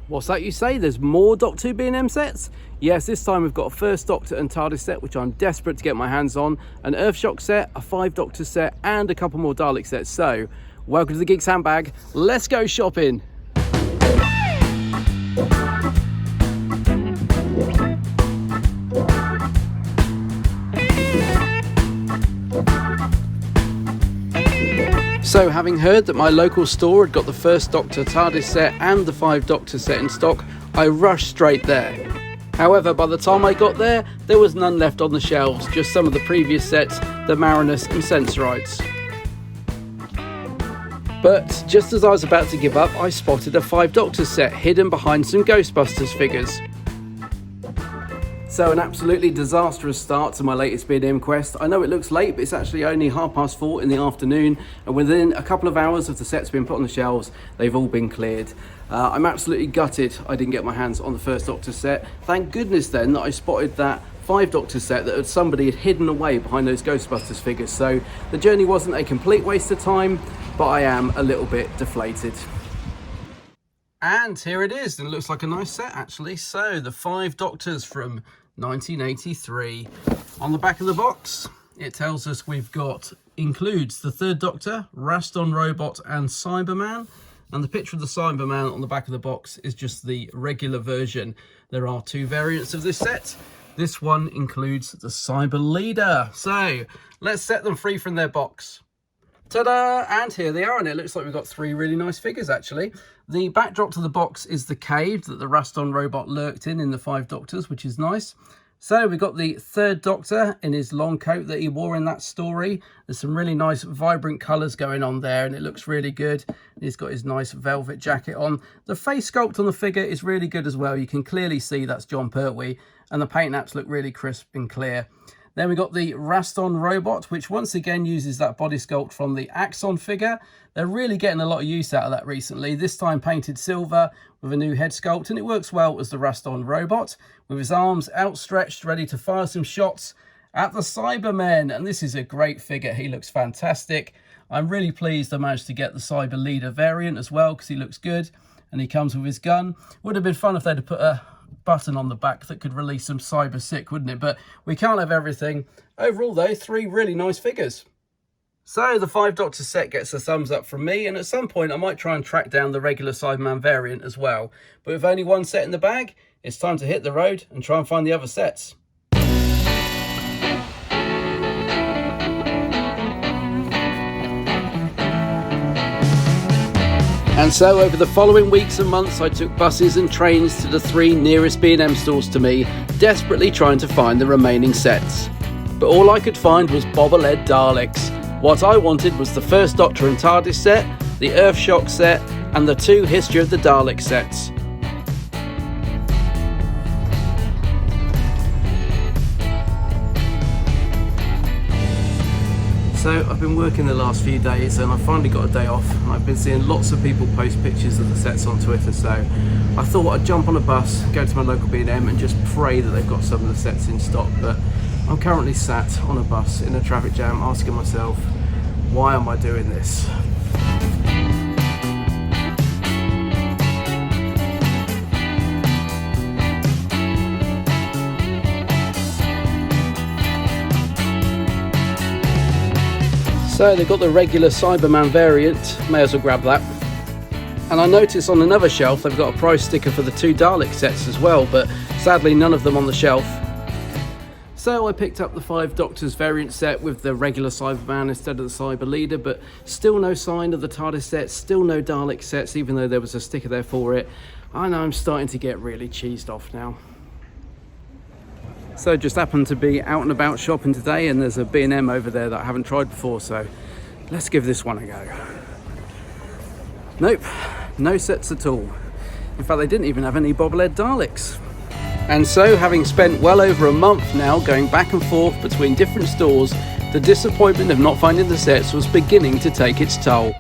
What's that you say? There's more Doctor Who B&M sets? Yes, this time we've got a First Doctor and TARDIS set, which I'm desperate to get my hands on, an Earthshock set, a 5 Doctor set, and a couple more Dalek sets. So, welcome to the Geek's Handbag. Let's go shopping. So, having heard that my local store had got the First Doctor TARDIS set and the 5 Doctor set in stock, I rushed straight there. However, by the time I got there, there was none left on the shelves, just some of the previous sets, the Marinus and Sensorites. But just as I was about to give up, I spotted a 5 Doctor set hidden behind some Ghostbusters figures. So an absolutely disastrous start to my latest B&M quest. I know it looks late, but it's actually only 4:30 in the afternoon, and within a couple of hours of the sets being put on the shelves, they've all been cleared. I'm absolutely gutted I didn't get my hands on the First Doctor set. Thank goodness then that I spotted that 5 Doctor set that somebody had hidden away behind those Ghostbusters figures. So the journey wasn't a complete waste of time, but I am a little bit deflated. And here it is, and it looks like a nice set actually. So the 5 Doctors from 1983. On the back of the box, it tells us includes the 3rd Doctor, Raston Robot and Cyberman. And the picture of the Cyberman on the back of the box is just the regular version. There are 2 variants of this set. This one includes the Cyber Leader. So let's set them free from their box. Ta-da! And here they are, and it looks like we've got 3 really nice figures actually. The backdrop to the box is the cave that the Raston Robot lurked in the 5 Doctors, which is nice. So we've got the 3rd Doctor in his long coat that he wore in that story. There's some really nice vibrant colours going on there, and it looks really good. He's got his nice velvet jacket on. The face sculpt on the figure is really good as well. You can clearly see that's John Pertwee, and the paint apps look really crisp and clear. Then we got the Raston Robot, which once again uses that body sculpt from the Axon figure. They're really getting a lot of use out of that recently, this time painted silver with a new head sculpt, and it works well as the Raston Robot, with his arms outstretched, ready to fire some shots at the Cybermen. And this is a great figure, he looks fantastic. I'm really pleased I managed to get the Cyber Leader variant as well, because he looks good, and he comes with his gun. Would have been fun if they'd have put a button on the back that could release some cyber sick, wouldn't it? But we can't have everything. Overall though, 3 really nice figures. So the 5 Doctor set gets a thumbs up from me, and at some point I might try and track down the regular Cyberman variant as well. But with only 1 set in the bag, it's time to hit the road and try and find the other sets. And so over the following weeks and months, I took buses and trains to the 3 nearest B&M stores to me, desperately trying to find the remaining sets. But all I could find was bobblehead Daleks. What I wanted was the First Doctor and TARDIS set, the Earthshock set, and the 2 History of the Dalek sets. So I've been working the last few days, and I finally got a day off, and I've been seeing lots of people post pictures of the sets on Twitter, so I thought I'd jump on a bus, go to my local B&M and just pray that they've got some of the sets in stock. But I'm currently sat on a bus in a traffic jam asking myself, why am I doing this? So they've got the regular Cyberman variant, may as well grab that. And I noticed on another shelf they've got a price sticker for the 2 Dalek sets as well, but sadly none of them on the shelf. So I picked up the 5 Doctors variant set with the regular Cyberman instead of the Cyber Leader, but still no sign of the TARDIS set, still no Dalek sets, even though there was a sticker there for it. I know I'm starting to get really cheesed off now. So just happened to be out and about shopping today, and there's a B&M over there that I haven't tried before, so let's give this one a go. Nope, no sets at all. In fact, they didn't even have any bobblehead Daleks. And so, having spent well over a month now going back and forth between different stores, the disappointment of not finding the sets was beginning to take its toll.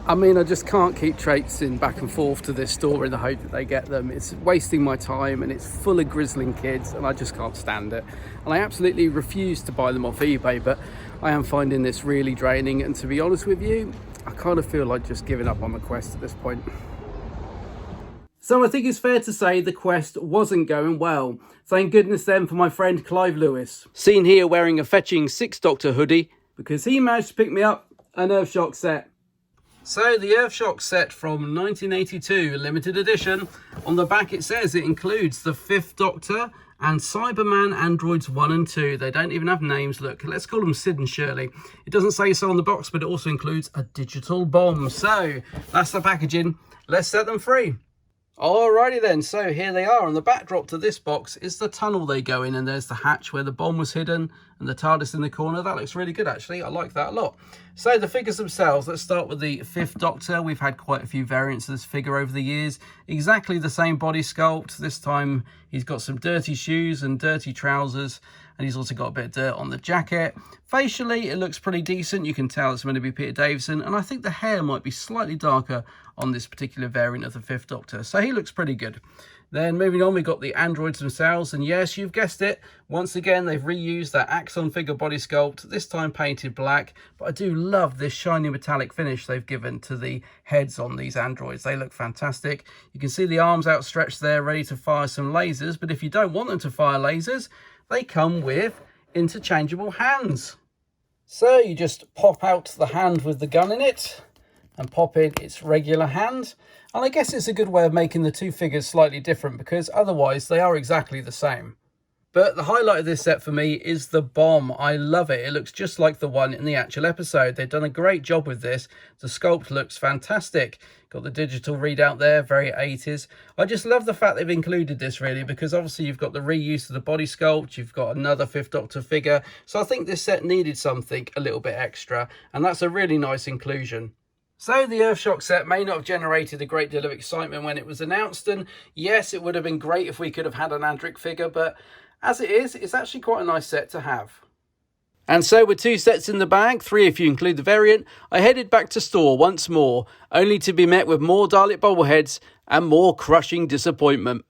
I mean, I just can't keep traipsing back and forth to this store in the hope that they get them. It's wasting my time, and it's full of grizzling kids, and I just can't stand it. And I absolutely refuse to buy them off eBay, but I am finding this really draining, and to be honest with you, I kind of feel like just giving up on the quest at this point. So I think it's fair to say the quest wasn't going well. Thank goodness then for my friend Clive Lewis. Seen here wearing a fetching 6th Doctor hoodie, because he managed to pick me up an Earthshock set. So the Earthshock set from 1982, limited edition. On the back it says it includes the 5th Doctor and Cyberman androids 1 and 2. They don't even have names. Look, let's call them Sid and Shirley. It doesn't say so on the box, but it also includes a digital bomb. So that's the packaging. Let's set them free. Alrighty then, so here they are. And the backdrop to this box is the tunnel they go in, and there's the hatch where the bomb was hidden and the TARDIS in the corner. That looks really good, actually. I like that a lot. So the figures themselves, let's start with the 5th Doctor. We've had quite a few variants of this figure over the years. Exactly the same body sculpt. This time he's got some dirty shoes and dirty trousers, and he's also got a bit of dirt on the jacket. Facially, it looks pretty decent. You can tell it's meant to be Peter Davison, and I think the hair might be slightly darker on this particular variant of the 5th Doctor. So he looks pretty good. Then moving on, we've got the androids themselves, and yes, you've guessed it. Once again, they've reused that Axon figure body sculpt, this time painted black. But I do love this shiny metallic finish they've given to the heads on these androids. They look fantastic. You can see the arms outstretched there, ready to fire some lasers. But if you don't want them to fire lasers, they come with interchangeable hands. So you just pop out the hand with the gun in it and pop in its regular hand. And I guess it's a good way of making the two figures slightly different, because otherwise they are exactly the same. But the highlight of this set for me is the bomb. I love it. It looks just like the one in the actual episode. They've done a great job with this. The sculpt looks fantastic. Got the digital readout there, very 80s. I just love the fact they've included this, really, because obviously you've got the reuse of the body sculpt. You've got another 5th Doctor figure. So I think this set needed something a little bit extra, and that's a really nice inclusion. So the Earthshock set may not have generated a great deal of excitement when it was announced, and yes, it would have been great if we could have had an Andric figure, but as it is, it's actually quite a nice set to have. And so with 2 sets in the bag, 3 if you include the variant, I headed back to store once more, only to be met with more Dalek bobbleheads and more crushing disappointment.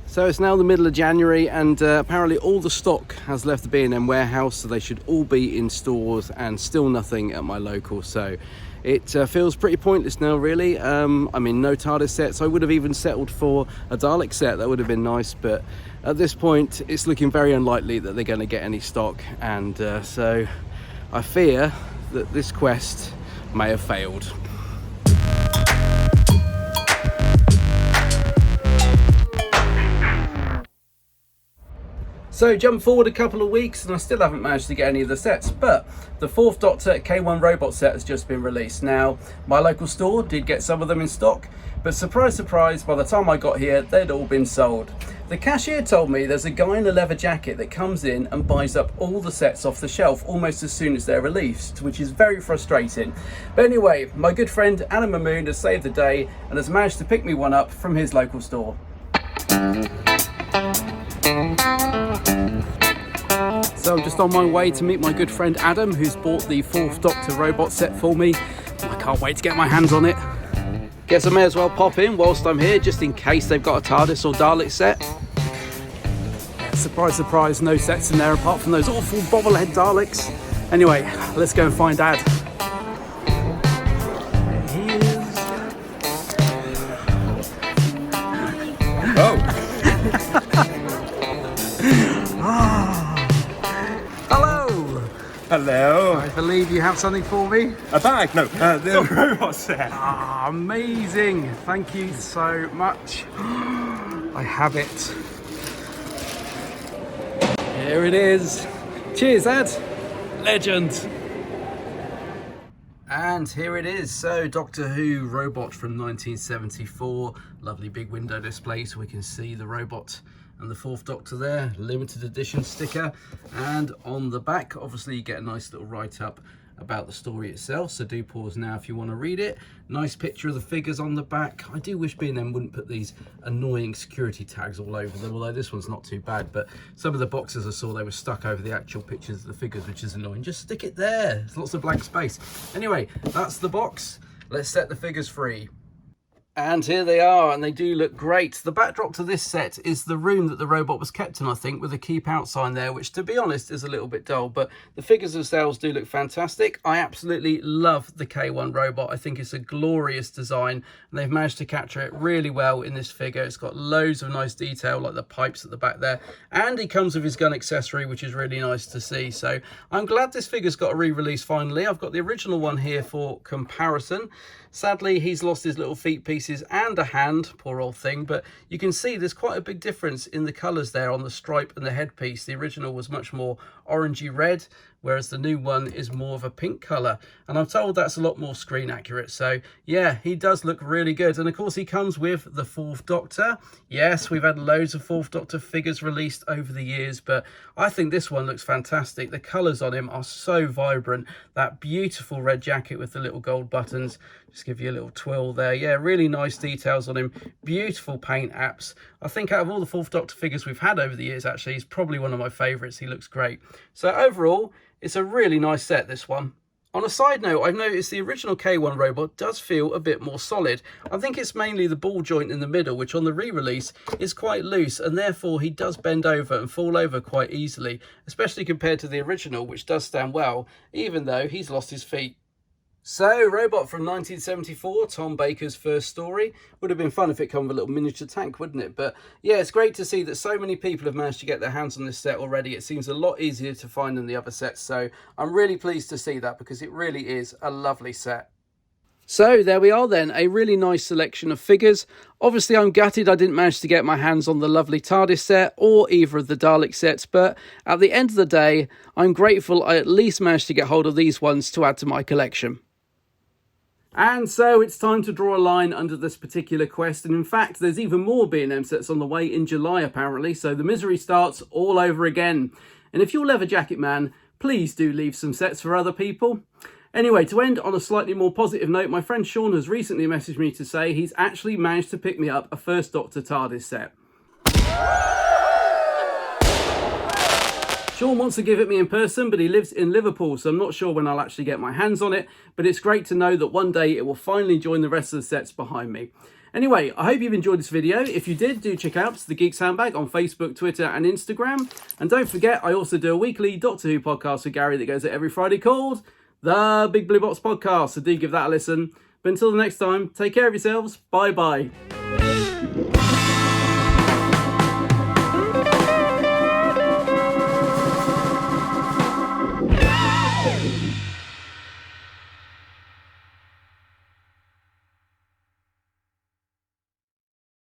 So it's now the middle of January, and apparently all the stock has left the B&M warehouse, so they should all be in stores, and still nothing at my local. So it feels pretty pointless now, really. I mean, no TARDIS sets. I would have even settled for a Dalek set. That would have been nice, but at this point it's looking very unlikely that they're going to get any stock, and so I fear that this quest may have failed. So jump forward a couple of weeks and I still haven't managed to get any of the sets, but the 4th Doctor K1 robot set has just been released. Now, my local store did get some of them in stock, but surprise, surprise, by the time I got here, they'd all been sold. The cashier told me there's a guy in a leather jacket that comes in and buys up all the sets off the shelf almost as soon as they're released, which is very frustrating. But anyway, my good friend Adam Mamoon has saved the day and has managed to pick me one up from his local store. So I'm just on my way to meet my good friend Adam, who's bought the 4th Doctor robot set for me. I can't wait to get my hands on it. Guess I may as well pop in whilst I'm here, just in case they've got a TARDIS or Dalek set. Surprise, surprise, no sets in there apart from those awful bobblehead Daleks. Anyway, let's go and find Dad. Hello. I believe you have something for me. A bag? No, the robot set. Ah, amazing. Thank you so much. I have it. Here it is. Cheers, Ed. Legend. And here it is. So Doctor Who robot from 1974. Lovely big window display so we can see the robot and the 4th Doctor there, limited edition sticker. And on the back, obviously you get a nice little write-up about the story itself, so do pause now if you want to read it. Nice picture of the figures on the back. I do wish B&M wouldn't put these annoying security tags all over them, although this one's not too bad, but some of the boxes I saw, they were stuck over the actual pictures of the figures, which is annoying. Just stick it there. There's lots of blank space. Anyway, that's the box. Let's set the figures free. And here they are, and they do look great. The backdrop to this set is the room that the robot was kept in, I think, with a keep out sign there, which, to be honest, is a little bit dull, but the figures themselves do look fantastic. I absolutely love the K1 robot. I think it's a glorious design, and they've managed to capture it really well in this figure. It's got loads of nice detail, like the pipes at the back there, and he comes with his gun accessory, which is really nice to see. So I'm glad this figure's got a re-release finally. I've got the original one here for comparison. Sadly, he's lost his little feet pieces and a hand, poor old thing, but you can see there's quite a big difference in the colours there on the stripe and the headpiece. The original was much more orangey red, whereas the new one is more of a pink colour, and I'm told that's a lot more screen accurate. So yeah, he does look really good, and of course he comes with the 4th Doctor. Yes, we've had loads of 4th Doctor figures released over the years, but I think this one looks fantastic. The colours on him are so vibrant. That beautiful red jacket with the little gold buttons, just give you a little twirl there. Yeah, really nice details on him, beautiful paint apps. I think out of all the 4th Doctor figures we've had over the years, actually, he's probably one of my favourites. He looks great. So overall, it's a really nice set, this one. On a side note, I've noticed the original K1 robot does feel a bit more solid. I think it's mainly the ball joint in the middle, which on the re-release is quite loose, and therefore he does bend over and fall over quite easily, especially compared to the original, which does stand well, even though he's lost his feet. So, Robot from 1974, Tom Baker's first story. Would have been fun if it come with a little miniature tank, wouldn't it? But yeah, it's great to see that so many people have managed to get their hands on this set already. It seems a lot easier to find than the other sets, so I'm really pleased to see that, because it really is a lovely set. So there we are then, a really nice selection of figures. Obviously I'm gutted I didn't manage to get my hands on the lovely TARDIS set or either of the Dalek sets, but at the end of the day, I'm grateful I at least managed to get hold of these ones to add to my collection. And so it's time to draw a line under this particular quest, and in fact there's even more B&M sets on the way in July apparently, so the misery starts all over again. And if you're Leather Jacket Man, please do leave some sets for other people. Anyway, to end on a slightly more positive note, my friend Sean has recently messaged me to say he's actually managed to pick me up a first Doctor TARDIS set. Sean wants to give it me in person, but he lives in Liverpool, so I'm not sure when I'll actually get my hands on it, but it's great to know that one day it will finally join the rest of the sets behind me. Anyway, I hope you've enjoyed this video. If you did, do check out The Geek's Handbag on Facebook, Twitter and Instagram. And don't forget, I also do a weekly Doctor Who podcast with Gary that goes out every Friday called The Big Blue Box Podcast, so do give that a listen. But until the next time, take care of yourselves. Bye-bye.